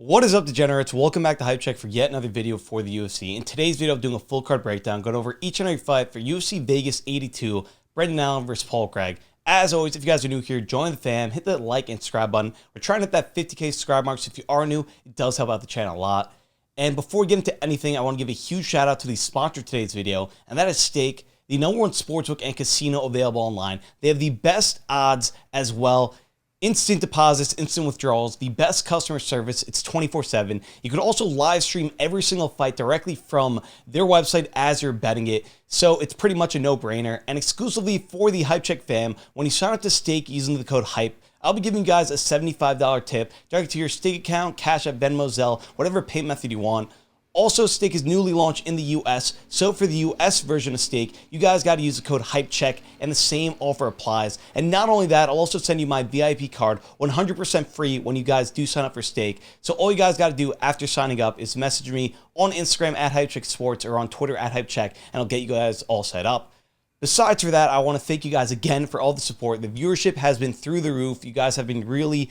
What is up, degenerates? Welcome back to HypeCheck for yet another video for the UFC. In today's video, I'm doing a full card breakdown, going over each and every fight for UFC Vegas 82, Brendan Allen versus Paul Craig. As always, if you guys are new here, join the fam, hit that like and subscribe button. We're trying to hit that 50K subscribe mark, so if you are new, it does help out the channel a lot. And before we get into anything, I want to give a huge shout out to the sponsor of today's video, and that is Stake, the #1 sportsbook and casino available online. They have the best odds as well. Instant deposits, instant withdrawals, the best customer service. It's 24/7. You can also live stream every single fight directly from their website as you're betting it. So it's pretty much a no-brainer. And exclusively for the HypeCheck fam, when you sign up to Stake using the code HYPE, I'll be giving you guys a $75 tip direct to your Stake account, Cash App, Venmo, Zelle, whatever pay method you want. Also, Stake is newly launched in the US, so for the US version of Stake, you guys got to use the code HypeCheck, and the same offer applies. And not only that, I'll also send you my VIP card 100% free when you guys do sign up for Stake. So all you guys got to do after signing up is message me on Instagram at HypeCheckSports or on Twitter at HypeCheck, and I'll get you guys all set up. Besides for that, I want to thank you guys again for all the support. The viewership has been through the roof. You guys have been really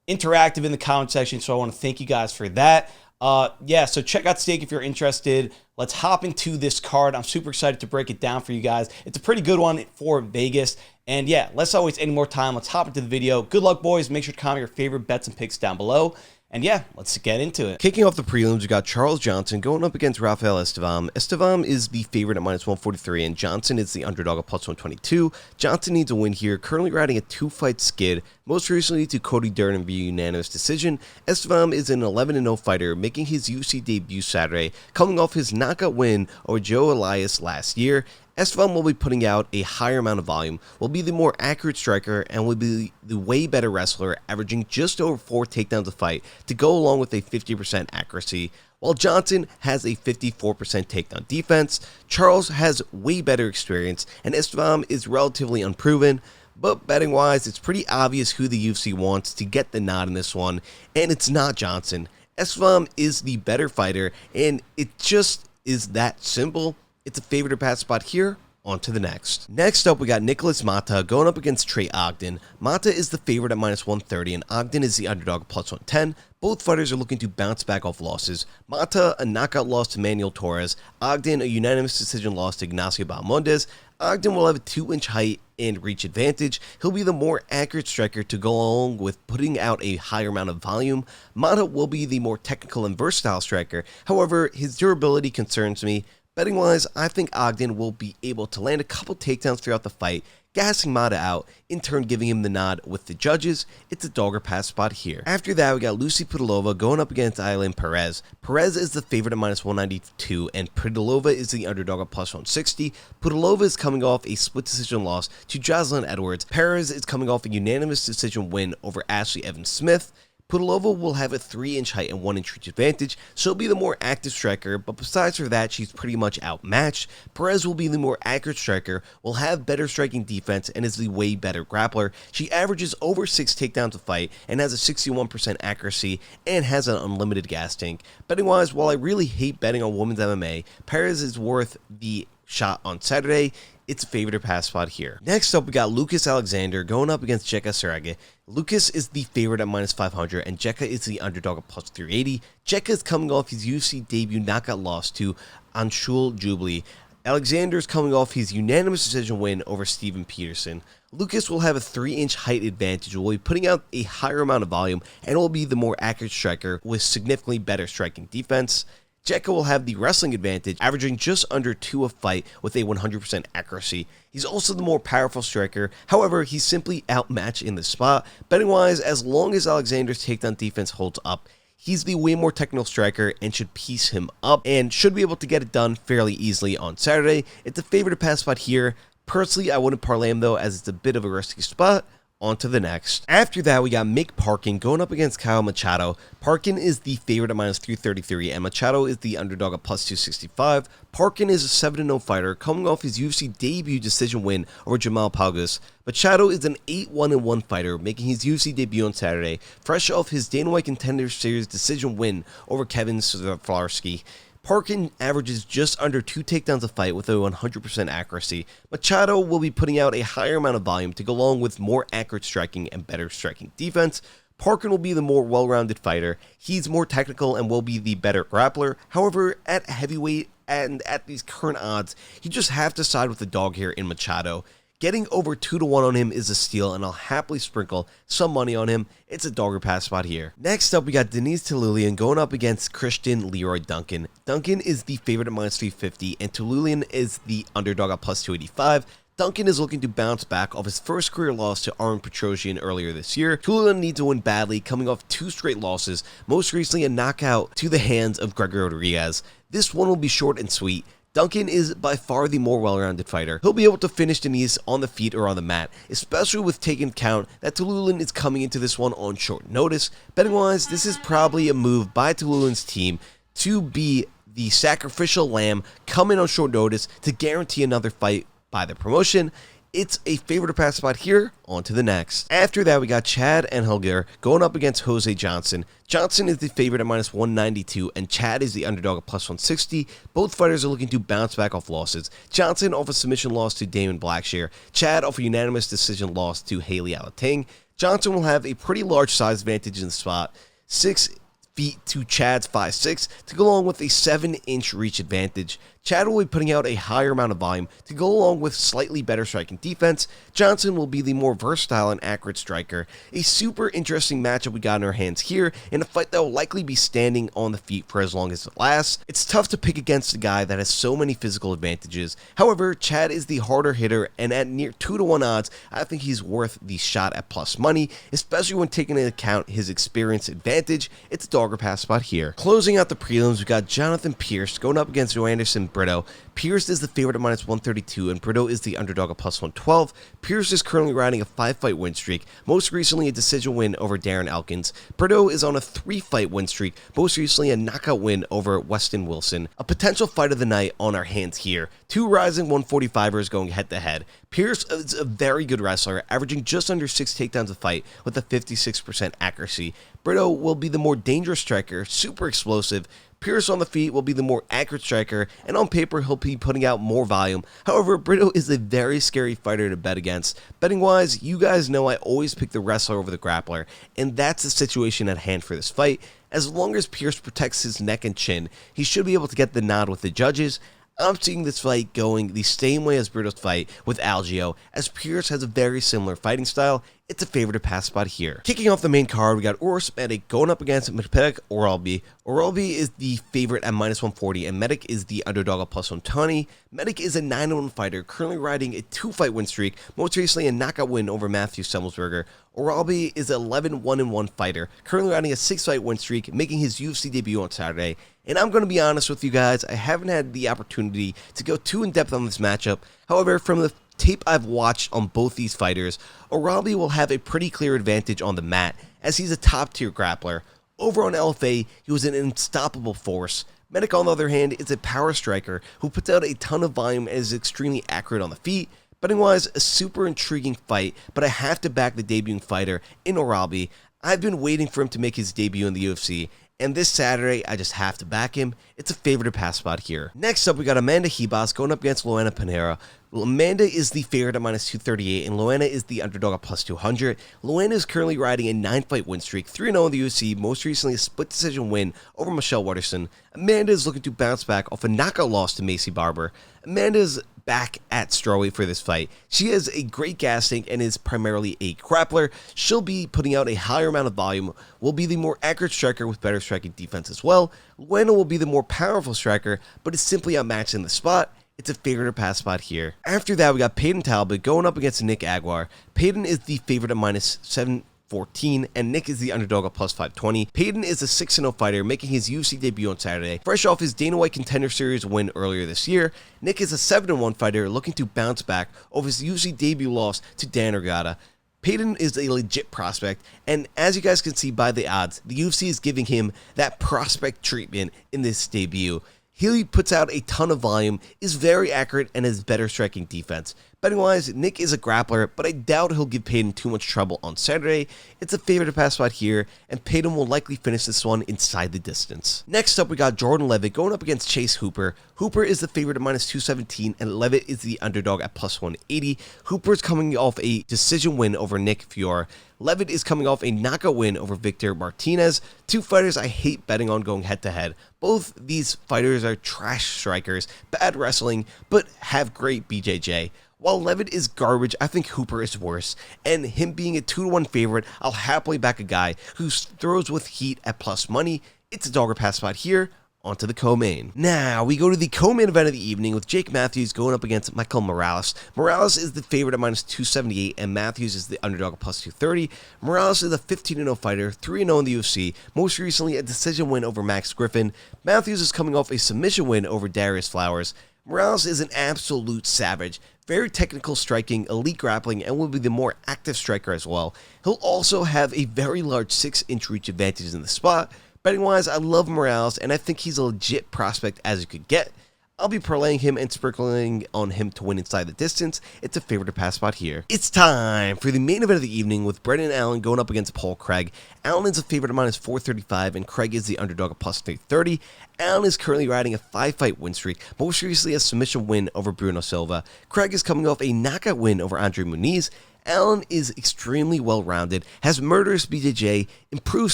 interactive in the comment section, so I want to thank you guys for that. So check out Stake if you're interested. Let's hop into this card. I'm super excited to break it down for you guys. It's a pretty good one for Vegas. And yeah, let's not waste any more time. Let's hop into the video. Good luck, boys. Make sure to comment your favorite bets and picks down below. And yeah, let's get into it. Kicking off the prelims, we got Charles Johnson going up against Rafael Estevam. Estevam is the favorite at -143, and Johnson is the underdog at +122. Johnson needs a win here, currently riding a 2-fight skid, most recently to Cody Durden via unanimous decision. Estevam is an 11-0 fighter, making his UFC debut Saturday, coming off his knockout win over Joe Elias last year. Estevam will be putting out a higher amount of volume, will be the more accurate striker, and will be the way better wrestler, averaging just over 4 takedowns a fight to go along with a 50% accuracy. While Johnson has a 54% takedown defense, Charles has way better experience, and Estevam is relatively unproven. But betting-wise, it's pretty obvious who the UFC wants to get the nod in this one, and it's not Johnson. Estevam is the better fighter, and it just is that simple. It's a favorite to pass spot here. On to the next. Next up, we got Nikolas Motta going up against Trey Ogden. Motta is the favorite at -130, and Ogden is the underdog at +110. Both fighters are looking to bounce back off losses. Motta, a knockout loss to Manuel Torres. Ogden, a unanimous decision loss to Ignacio Bahamondes. Ogden will have a 2-inch height and reach advantage. He'll be the more accurate striker to go along with putting out a higher amount of volume. Motta will be the more technical and versatile striker. However, his durability concerns me. Betting-wise, I think Ogden will be able to land a couple takedowns throughout the fight, gassing Motta out, in turn giving him the nod with the judges. It's a dogger pass spot here. After that, we got Lucie Pudilova going up against Ailin Perez. Perez is the favorite at -192, and Pudilova is the underdog at +160. Pudilova is coming off a split decision loss to Jocelyn Edwards. Perez is coming off a unanimous decision win over Ashley Evans-Smith. Pudilova will have a 3-inch height and 1-inch reach advantage. She'll be the more active striker, but besides for that, she's pretty much outmatched. Perez will be the more accurate striker, will have better striking defense, and is the way better grappler. She averages over 6 takedowns a fight and has a 61% accuracy and has an unlimited gas tank. Betting-wise, while I really hate betting on women's MMA, Perez is worth the shot on Saturday. It's a favorite to pass spot here. Next up, we got Lucas Alexander going up against Jeka Saragih. Lucas is the favorite at -500, and Jeka is the underdog at +380. Jeka is coming off his UFC debut knockout loss to Anshul Jubli. Alexander is coming off his unanimous decision win over Steven Peterson. Lucas will have a 3-inch height advantage, will be putting out a higher amount of volume, and will be the more accurate striker with significantly better striking defense. Jeka will have the wrestling advantage, averaging just under 2 a fight with a 100% accuracy. He's also the more powerful striker, however, he's simply outmatched in this spot. Betting-wise, as long as Alexander's takedown defense holds up, he's the way more technical striker and should piece him up and should be able to get it done fairly easily on Saturday. It's a favorite to pass spot here. Personally, I wouldn't parlay him though, as it's a bit of a risky spot. On to the next. After that, we got Mick Parkin going up against Caio Machado. Parkin is the favorite at -333, and Machado is the underdog at +265. Parkin is a 7-0 fighter, coming off his UFC debut decision win over Jamal Paugas. Machado is an 8-1-1 fighter, making his UFC debut on Saturday, fresh off his Dana White Contender Series decision win over Kevin Swarovski. Parkin averages just under 2 takedowns a fight with a 100% accuracy. Machado will be putting out a higher amount of volume to go along with more accurate striking and better striking defense. Parkin will be the more well-rounded fighter. He's more technical and will be the better grappler. However, at heavyweight and at these current odds, you just have to side with the dog here in Machado. Getting over 2-1 on him is a steal, and I'll happily sprinkle some money on him. It's a dog or pass spot here. Next up, we got Denis Tiuliulin going up against Christian Leroy Duncan. Duncan is the favorite at -350, and Tiuliulin is the underdog at +285. Duncan is looking to bounce back off his first career loss to Armen Petrosyan earlier this year. Tiuliulin needs to win badly, coming off 2 straight losses, most recently a knockout to the hands of Gregory Rodriguez. This one will be short and sweet. Duncan is by far the more well-rounded fighter. He'll be able to finish Denis on the feet or on the mat, especially with taking account that Tiuliulin is coming into this one on short notice. Betting-wise, this is probably a move by Tiuliulin's team to be the sacrificial lamb, come in on short notice to guarantee another fight by the promotion. It's a favorite to pass spot here. On to the next. After that, we got Chad Anheliger going up against Jose Johnson. Johnson is the favorite at -192, and Chad is the underdog at +160. Both fighters are looking to bounce back off losses. Johnson off a submission loss to Damon Blackshear. Chad off a unanimous decision loss to Haley Alating. Johnson will have a pretty large size advantage in the spot. 6 feet to Chad's 5'6", to go along with a 7-inch reach advantage. Chad will be putting out a higher amount of volume to go along with slightly better striking defense. Johnson will be the more versatile and accurate striker. A super interesting matchup we got in our hands here, in a fight that will likely be standing on the feet for as long as it lasts. It's tough to pick against a guy that has so many physical advantages. However, Chad is the harder hitter, and at near 2-1 odds, I think he's worth the shot at plus money, especially when taking into account his experience advantage. It's a dog or pass spot here. Closing out the prelims, we got Jonathan Pearce going up against Joanderson Brito. Pearce is the favorite at -132, and Brito is the underdog at +112. Pearce is currently riding a 5-fight win streak, most recently a decision win over Darren Elkins. Brito is on a 3-fight win streak, most recently a knockout win over Weston Wilson. A potential fight of the night on our hands here. 2 rising 145ers going head-to-head. Pearce is a very good wrestler, averaging just under 6 takedowns a fight with a 56% accuracy. Brito will be the more dangerous striker, super explosive. Pearce on the feet will be the more accurate striker, and on paper he'll be putting out more volume. However, Brito is a very scary fighter to bet against. Betting wise, you guys know I always pick the wrestler over the grappler, and that's the situation at hand for this fight. As long as Pearce protects his neck and chin, he should be able to get the nod with the judges. I'm seeing this fight going the same way as Brito's fight with Algio, as Pearce has a very similar fighting style. It's a favorite to pass spot here. Kicking off the main card, we got Uros Medic going up against Myktybek Orolbai. Orolbai is the favorite at -140, and Medic is the underdog at +120. Medic is a 9-1 fighter, currently riding a 2-fight win streak, most recently a knockout win over Matthew Semmelsberger. Orolbai is an 11-1-1 fighter, currently riding a 6-fight win streak, making his UFC debut on Saturday. And I'm going to be honest with you guys, I haven't had the opportunity to go too in-depth on this matchup. However, from the tape I've watched on both these fighters, Orolbai will have a pretty clear advantage on the mat, as he's a top-tier grappler. Over on LFA, he was an unstoppable force. Medic, on the other hand, is a power striker who puts out a ton of volume and is extremely accurate on the feet. Betting-wise, a super intriguing fight, but I have to back the debuting fighter in Orolbai. I've been waiting for him to make his debut in the UFC, and this Saturday, I just have to back him. It's a favorite to pass spot here. Next up, we got Amanda Ribas going up against Luana Pinheiro. Amanda is the favorite at -238, and Luana is the underdog at +200. Luana is currently riding a 9-fight win streak, 3-0 in the UFC, most recently a split decision win over Michelle Waterson. Amanda is looking to bounce back off a knockout loss to Macy Barber. Amanda's back at strawweight for this fight. She has a great gas tank and is primarily a grappler. She'll be putting out a higher amount of volume, will be the more accurate striker with better striking defense as well. Luana will be the more powerful striker, but is simply outmatched in the spot. It's a favorite to pass spot here. After that, we got Payton Talbot going up against Nick Aguiar. Payton is the favorite at -714, and Nick is the underdog at +520. Payton is a 6-0 fighter, making his UFC debut on Saturday. Fresh off his Dana White Contender Series win earlier this year, Nick is a 7-1 fighter looking to bounce back off his UFC debut loss to Dan Orgata. Payton is a legit prospect, and as you guys can see by the odds, the UFC is giving him that prospect treatment in this debut. He puts out a ton of volume, is very accurate, and has better striking defense. Betting wise, Nick is a grappler, but I doubt he'll give Payton too much trouble on Saturday. It's a favorite to pass spot here, and Payton will likely finish this one inside the distance. Next up, we got Jordan Levitt going up against Chase Hooper. Hooper is the favorite at -217, and Levitt is the underdog at +180. Hooper is coming off a decision win over Nick Fiore. Levitt is coming off a knockout win over Victor Martinez. Two fighters I hate betting on going head-to-head. Both these fighters are trash strikers, bad wrestling, but have great BJJ. While Levitt is garbage, I think Hooper is worse, and him being a 2-1 favorite, I'll happily back a guy who throws with heat at plus money. It's a dogger pass spot here. Onto the co-main. Now, we go to the co-main event of the evening with Jake Matthews going up against Michael Morales. Morales is the favorite at -278, and Matthews is the underdog at +230. Morales is a 15-0 fighter, 3-0 in the UFC, most recently a decision win over Max Griffin. Matthews is coming off a submission win over Darius Flowers. Morales is an absolute savage, very technical striking, elite grappling, and will be the more active striker as well. He'll also have a very large 6-inch reach advantage in the spot. Betting wise, I love Morales, and I think he's a legit prospect as you could get. I'll be parlaying him and sprinkling on him to win inside the distance. It's a favorite to pass spot here. It's time for the main event of the evening with Brendan Allen going up against Paul Craig. Allen is a favorite at -435, and Craig is the underdog at +330. Allen is currently riding a 5-fight win streak, most recently a submission win over Bruno Silva. Craig is coming off a knockout win over Andre Muniz. Allen is extremely well-rounded, has murderous BJJ, improved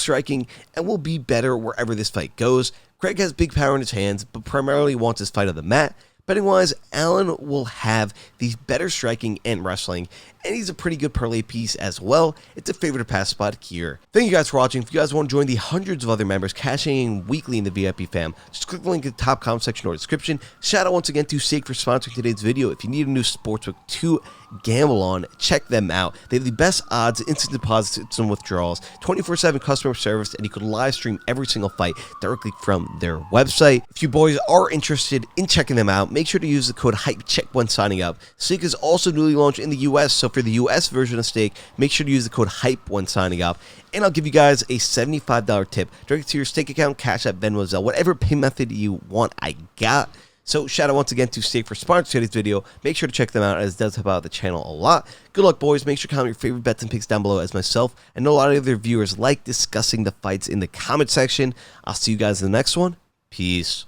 striking, and will be better wherever this fight goes. Craig has big power in his hands, but primarily wants his fight on the mat. Betting-wise, Allen will have the better striking and wrestling, and he's a pretty good parlay piece as well. It's a favorite to pass spot here. Thank you guys for watching. If you guys want to join the hundreds of other members cashing in weekly in the VIP fam, just click the link in the top comment section or description. Shout out once again to Sake for sponsoring today's video. If you need a new sportsbook to gamble on, check them out. They have the best odds, instant deposits and withdrawals, 24/7 customer service, and you can live stream every single fight directly from their website. If you boys are interested in checking them out, make sure to use the code HypeCheck when signing up. Stake is also newly launched in the US, so for the US version of Stake, make sure to use the code HYPE when signing up. And I'll give you guys a $75 tip directly to your Stake account, Cash App, Venmo, Zelle, whatever pay method you want, I got. So shout out once again to Stake for sponsoring today's video. Make sure to check them out, as it does help out the channel a lot. Good luck, boys. Make sure to comment your favorite bets and picks down below, as myself and a lot of other viewers like discussing the fights in the comment section. I'll see you guys in the next one. Peace.